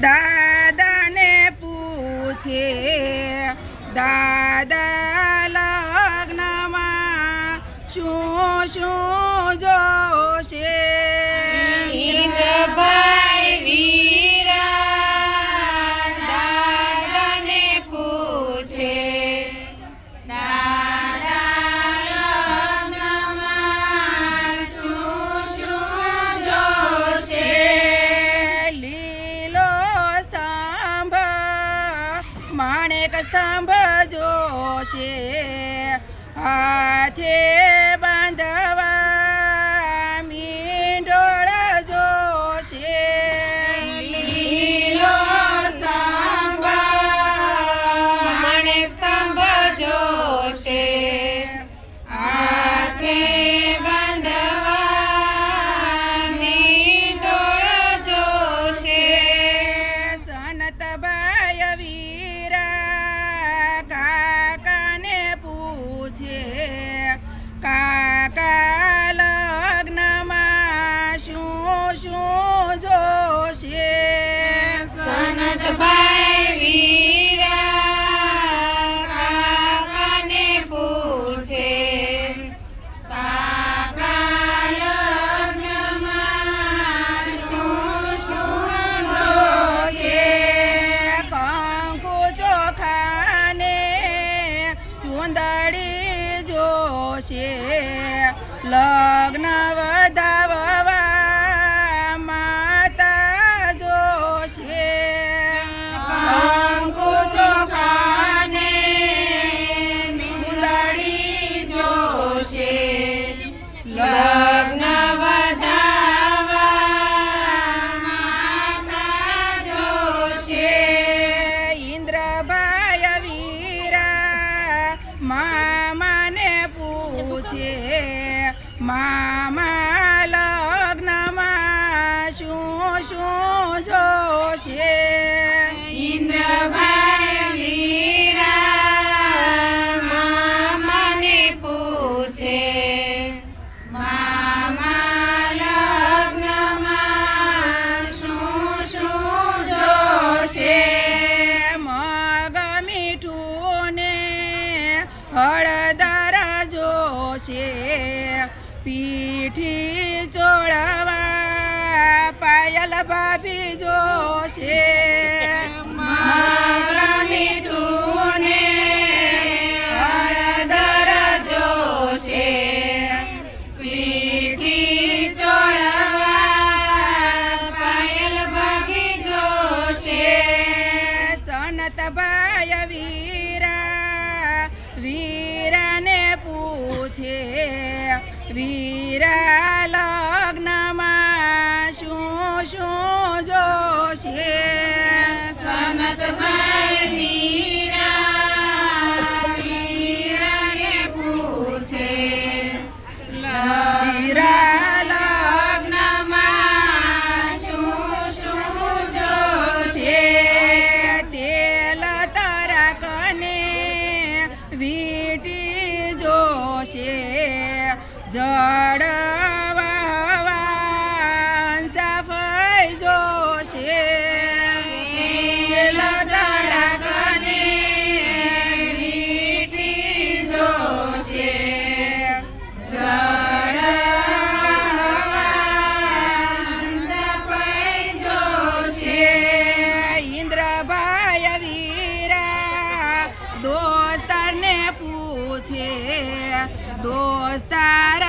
દાદાને પૂછે દાદા લગ્નમાં શું શું જોશે? ઇન્દ્રભાઈ વીરા દાદાને પૂછે દાદા લગ્નમાં શું શું જોશે? લીલો સ્તંભ માણેક સ્તંભ જોશે, હાથે બાંધવા મીંડોળ જોશે. લીલો સ્તંભ માણેક સ્તંભ જોશે, હાથે બાંધવા મીંડોળ જોશે. સનતભાઈ વીરા કાકાને પૂછે કાકા લગ્નમાં શું શું જોશે? સનતભાઈ વીરા કાકાને પૂછે કાકા લગ્નમાં શું શું જોશે? કંકુ ચોખાને ચુંદડી જોશે, લગ્ન વધાવવા માતા જોશે. કંકુ ચોખાને ચૂંદડી જોશે, લગ્ન વધાવવા માતા જોશે. ઇન્દ્રભાઈ વીરા મામાને પૂછે મામા લગ્નમાં શું શું જોશે? ઇન્દ્રભાઈ વીરા મામાને પૂછે મામા લગ્નમાં શું શું જોશે? મગ મીઠું ને હળદર જોશે, પીઠી ચોળવા પાયલ ભાભી જોશે. મગ મીઠું ને હળદર જોશે, પીઠી ચોળવા પાયલ ભાભી જોશે. સનતભાઈ વીરાને પૂછે વીરા લગ્નમાં શું શું જોશે? સનતભાઈ વીરાને પૂછે વીરા લગ્નમાં શું શું જોશે? તેલ તરકને વીટી જોશે, જળ વહવાન સફાઈ જોશે. તેલ તરકને વીટી જોશે, જળ વહવાન સફાઈ જોશે. ઇન્દ્રભાઈ વીરા દોસ્તારને પૂછે દોસ્તાર